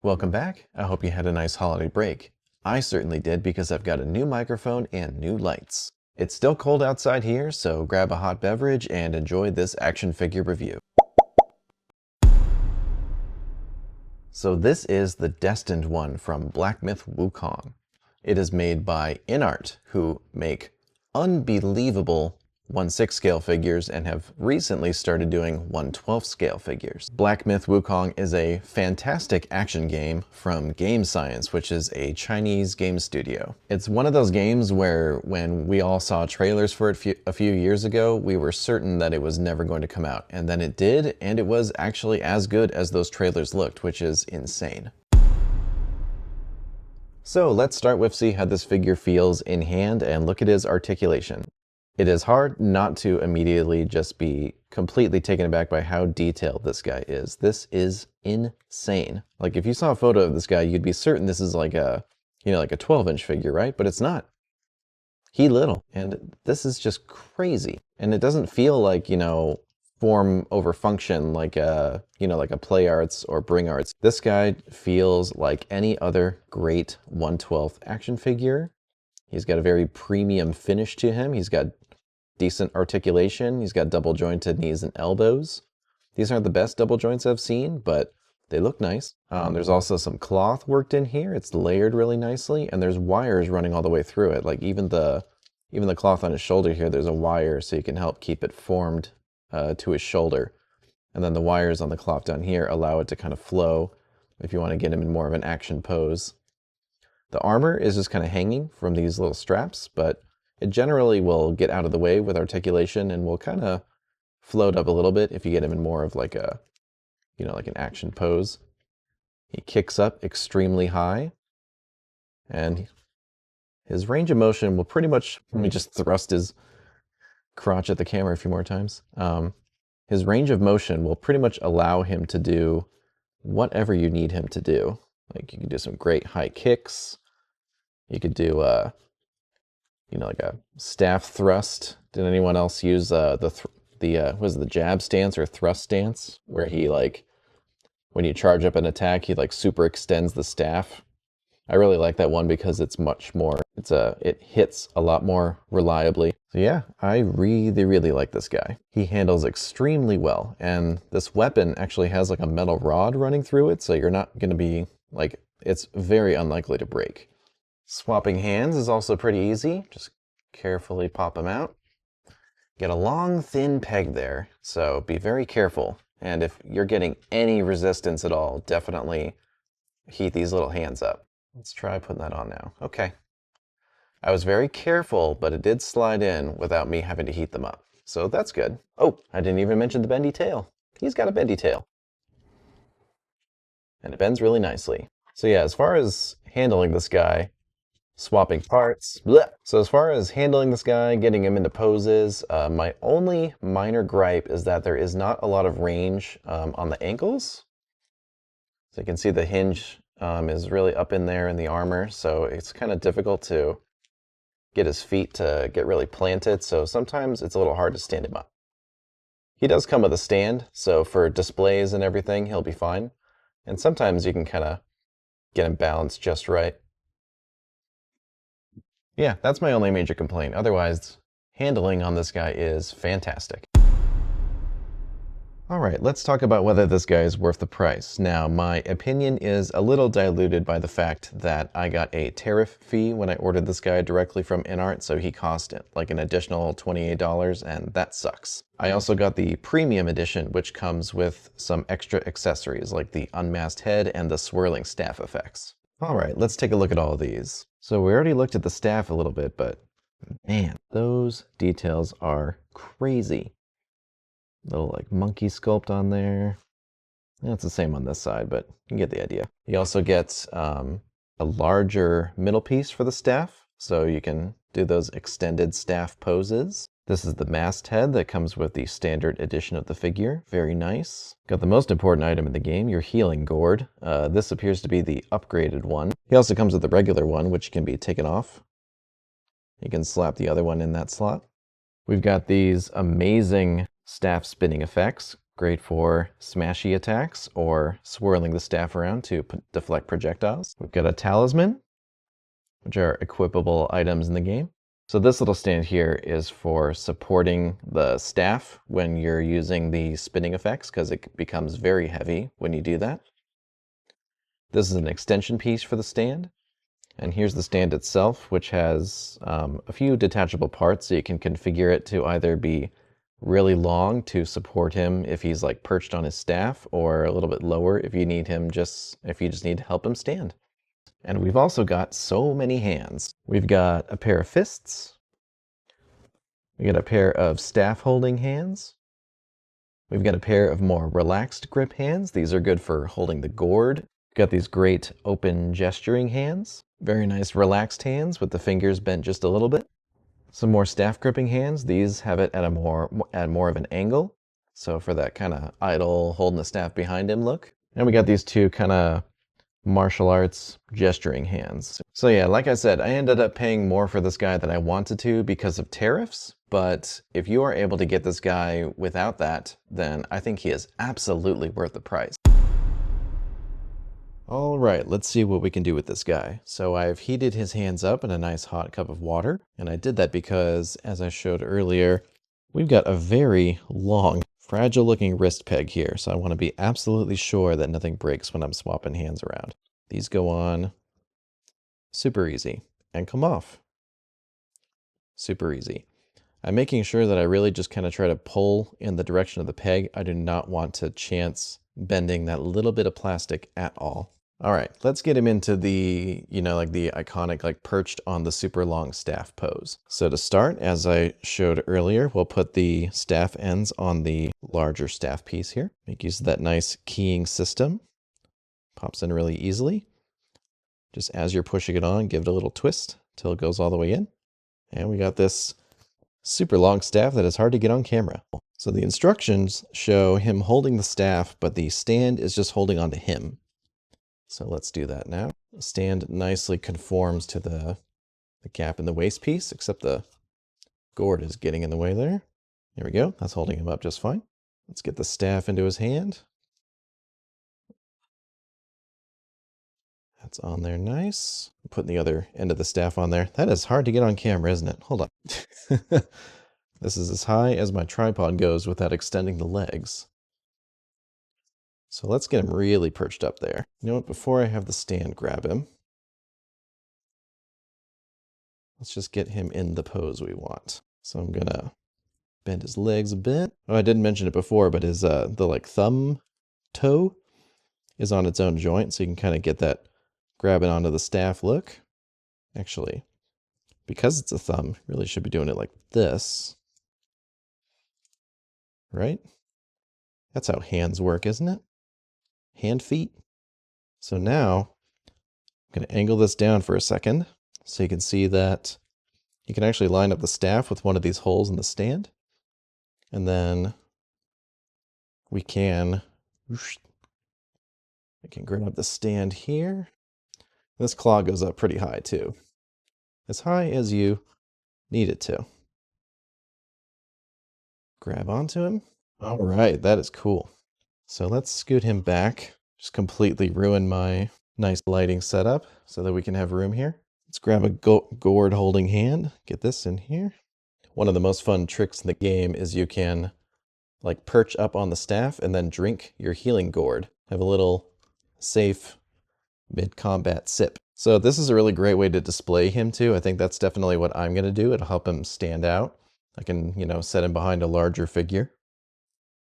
Welcome back. I hope you had a nice holiday break. I certainly did because I've got a new microphone and new lights. It's still cold outside here, so grab a hot beverage and enjoy this action figure review. So this is the Destined one from Black Myth Wukong. It is made by Inart, who make unbelievable 1/6 scale figures and have recently started doing 1/12 scale figures. Black Myth Wukong is a fantastic action game from Game Science, which is a Chinese game studio. It's one of those games where when we all saw trailers for it a few years ago, we were certain that it was never going to come out. And then it did, and it was actually as good as those trailers looked, which is insane. So let's start with see how this figure feels in hand and look at his articulation. It is hard not to immediately just be completely taken aback by how detailed this guy is. This is insane. Like if you saw a photo of this guy, you'd be certain this is like a, like a 12-inch figure, right? But it's not. He little. And this is just crazy. And it doesn't feel like, form over function like a, like a Play Arts or Bring Arts. This guy feels like any other great 1/12 action figure. He's got a very premium finish to him. He's got decent articulation. He's got double jointed knees and elbows. These aren't the best double joints I've seen, but they look nice. There's also some cloth worked in here. It's layered really nicely, and there's wires running all the way through it. Like even the cloth on his shoulder here, there's a wire so you can help keep it formed to his shoulder. And then the wires on the cloth down here allow it to kind of flow if you want to get him in more of an action pose. The armor is just kind of hanging from these little straps, but it generally will get out of the way with articulation and will kind of float up a little bit if you get him in more of like a, like an action pose. He kicks up extremely high, and his range of motion will pretty much, let me just thrust his crotch at the camera a few more times. His range of motion will pretty much allow him to do whatever you need him to do. Like you can do some great high kicks. You could do like a staff thrust. Did anyone else use the jab stance or thrust stance, where he when you charge up an attack, he super extends the staff? I really like that one because it's much more, it hits a lot more reliably. So yeah, I really like this guy. He handles extremely well, and this weapon actually has like a metal rod running through it, so you're not going to be it's very unlikely to break. Swapping hands is also pretty easy. Just carefully pop them out. Get a long, thin peg there, so be very careful. And if you're getting any resistance at all, definitely heat these little hands up. Let's try putting that on now. Okay. I was very careful, but it did slide in without me having to heat them up. So that's good. Oh, I didn't even mention the bendy tail. He's got a bendy tail. And it bends really nicely. So yeah, as far as handling this guy, swapping parts. Blech. So as far as handling this guy, getting him into poses, my only minor gripe is that there is not a lot of range on the ankles. So you can see the hinge is really up in there in the armor, so it's kind of difficult to get his feet to get really planted, so sometimes it's a little hard to stand him up. He does come with a stand, so for displays and everything, he'll be fine. And sometimes you can kind of get him balanced just right. Yeah, that's my only major complaint. Otherwise, handling on this guy is fantastic. All right, let's talk about whether this guy is worth the price. Now, my opinion is a little diluted by the fact that I got a tariff fee when I ordered this guy directly from Inart, so he cost like an additional $28, and that sucks. I also got the premium edition, which comes with some extra accessories like the unmasked head and the swirling staff effects. All right, let's take a look at all of these. So we already looked at the staff a little bit, but man, those details are crazy. Little monkey sculpt on there. Yeah, it's the same on this side, but you get the idea. You also get a larger middle piece for the staff, so you can do those extended staff poses. This is the masked head that comes with the standard edition of the figure. Very nice. Got the most important item in the game, your healing gourd. This appears to be the upgraded one. He also comes with the regular one, which can be taken off. You can slap the other one in that slot. We've got these amazing staff spinning effects. Great for smashy attacks or swirling the staff around to deflect projectiles. We've got a talisman, which are equipable items in the game. So this little stand here is for supporting the staff when you're using the spinning effects, because it becomes very heavy when you do that. This is an extension piece for the stand. And here's the stand itself, which has a few detachable parts, so you can configure it to either be really long to support him if he's like perched on his staff, or a little bit lower if you need him if you just need to help him stand. And we've also got so many hands. We've got a pair of fists. We got a pair of staff holding hands. We've got a pair of more relaxed grip hands. These are good for holding the gourd. We've got these great open gesturing hands. Very nice relaxed hands with the fingers bent just a little bit. Some more staff gripping hands. These have it at more of an angle. So for that kind of idle, holding the staff behind him look. And we got these two kind of martial arts gesturing hands. So yeah, like I said, I ended up paying more for this guy than I wanted to because of tariffs. But if you are able to get this guy without that, then I think he is absolutely worth the price. All right, let's see what we can do with this guy. So I've heated his hands up in a nice hot cup of water, and I did that because, as I showed earlier, we've got a very long, fragile-looking wrist peg here, so I want to be absolutely sure that nothing breaks when I'm swapping hands around. These go on super easy, and come off super easy. I'm making sure that I really just kind of try to pull in the direction of the peg. I do not want to chance bending that little bit of plastic at all. All right, let's get him into the, like the iconic, like perched on the super long staff pose. So to start, as I showed earlier, we'll put the staff ends on the larger staff piece here. Make use of that nice keying system. Pops in really easily. Just as you're pushing it on, give it a little twist till it goes all the way in. And we got this super long staff that is hard to get on camera. So the instructions show him holding the staff, but the stand is just holding onto him. So let's do that now. The stand nicely conforms to the gap in the waist piece, except the gourd is getting in the way there. There we go. That's holding him up just fine. Let's get the staff into his hand. That's on there nice. Putting the other end of the staff on there. That is hard to get on camera, isn't it? Hold on. This is as high as my tripod goes without extending the legs. So let's get him really perched up there. You know what? Before I have the stand grab him, let's just get him in the pose we want. So I'm gonna bend his legs a bit. Oh, I didn't mention it before, but his the like thumb toe is on its own joint, so you can kind of get that grabbing onto the staff look. Actually, because it's a thumb, really should be doing it like this. Right? That's how hands work, isn't it? Hand feet. So now I'm going to angle this down for a second so you can see that you can actually line up the staff with one of these holes in the stand. And then we can grab the stand here. This claw goes up pretty high too. As high as you need it to. Grab onto him. All right, that is cool. So let's scoot him back. Just completely ruin my nice lighting setup so that we can have room here. Let's grab a gourd holding hand. Get this in here. One of the most fun tricks in the game is you can like perch up on the staff and then drink your healing gourd. Have a little safe mid-combat sip. So this is a really great way to display him too. I think that's definitely what I'm going to do. It'll help him stand out. I can, set him behind a larger figure.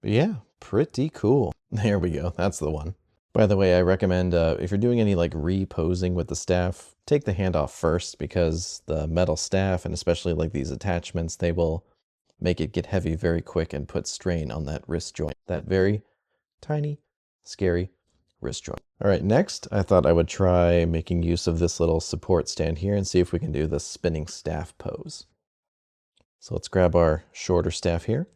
But yeah, pretty cool. There we go. That's the one. By the way, I recommend if you're doing any like reposing with the staff, take the hand off first, because the metal staff and especially like these attachments, they will make it get heavy very quick and put strain on that wrist joint. That very tiny, scary wrist joint. All right, next, I thought I would try making use of this little support stand here and see if we can do the spinning staff pose. So let's grab our shorter staff here.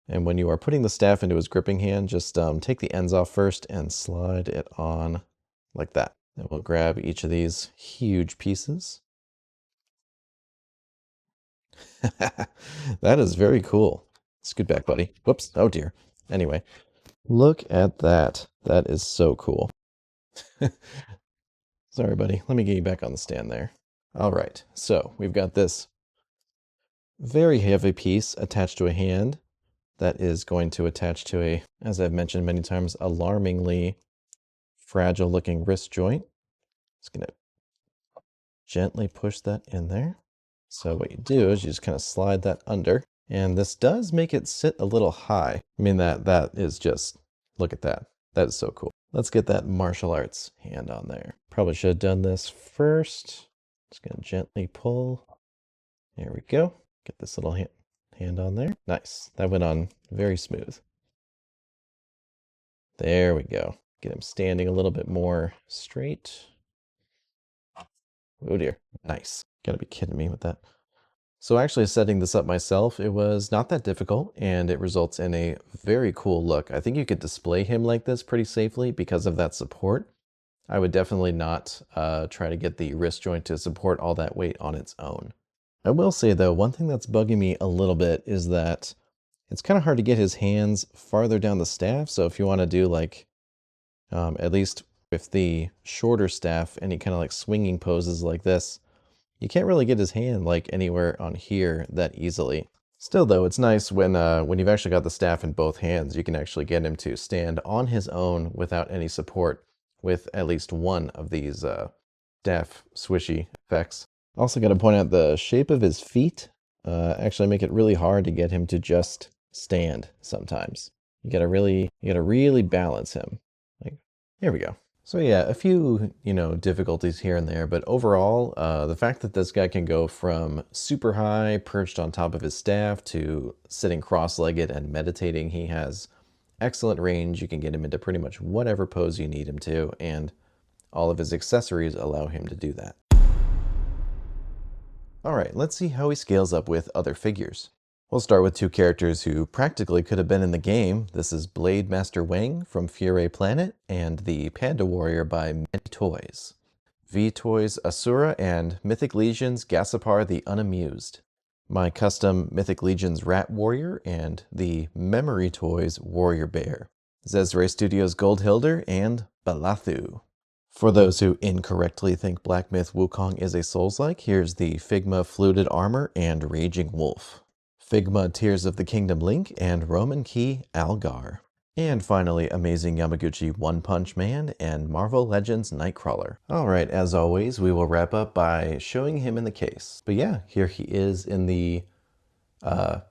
And when you are putting the staff into his gripping hand, just take the ends off first and slide it on like that. And we'll grab each of these huge pieces. That is very cool. Scoot back, buddy. Whoops. Oh, dear. Anyway, look at that. That is so cool. Sorry, buddy. Let me get you back on the stand there. All right, so we've got this very heavy piece attached to a hand that is going to attach to a, as I've mentioned many times, alarmingly fragile looking wrist joint. Just gonna gently push that in there. So what you do is you just kind of slide that under, and this does make it sit a little high. I mean, that is just, look at that. That is so cool. Let's get that martial arts hand on there. Probably should have done this first. Just gonna gently pull. There we go. Get this little hand on there. Nice. That went on very smooth. There we go. Get him standing a little bit more straight. Oh dear. Nice. Gotta be kidding me with that. So actually setting this up myself, it was not that difficult, and it results in a very cool look. I think you could display him like this pretty safely because of that support. I would definitely not try to get the wrist joint to support all that weight on its own. I will say though, one thing that's bugging me a little bit is that it's kind of hard to get his hands farther down the staff. So if you want to do like, at least with the shorter staff, any kind of like swinging poses like this, you can't really get his hand like anywhere on here that easily. Still though, it's nice when you've actually got the staff in both hands, you can actually get him to stand on his own without any support with at least one of these staff swishy effects. Also got to point out the shape of his feet actually make it really hard to get him to just stand sometimes. You gotta really balance him. Like, here we go. So yeah, a few, difficulties here and there, but overall, the fact that this guy can go from super high, perched on top of his staff, to sitting cross-legged and meditating, he has excellent range. You can get him into pretty much whatever pose you need him to, and all of his accessories allow him to do that. All right, let's see how he scales up with other figures. We'll start with two characters who practically could have been in the game. This is Blade Master Wang from Fury Planet and the Panda Warrior by Many Toys. V-Toys Asura and Mythic Legion's Gassapar the Unamused. My custom Mythic Legion's Rat Warrior and the Memory Toys Warrior Bear. Zezre Studios Gold Hilder and Balathu. For those who incorrectly think Black Myth Wukong is a Souls-like, here's the Figma Fluted Armor and Raging Wolf. Figma Tears of the Kingdom Link and Roman Key Algar. And finally, Amazing Yamaguchi One Punch Man and Marvel Legends Nightcrawler. Alright, as always, we will wrap up by showing him in the case. But yeah, here he is in the, what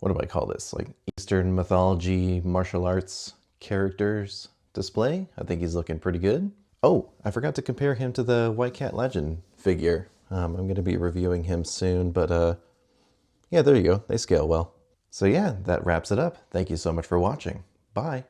do I call this? Like Eastern mythology, martial arts characters display. I think he's looking pretty good. Oh, I forgot to compare him to the White Cat Legend figure. I'm going to be reviewing him soon, but yeah, there you go. They scale well. So yeah, that wraps it up. Thank you so much for watching. Bye.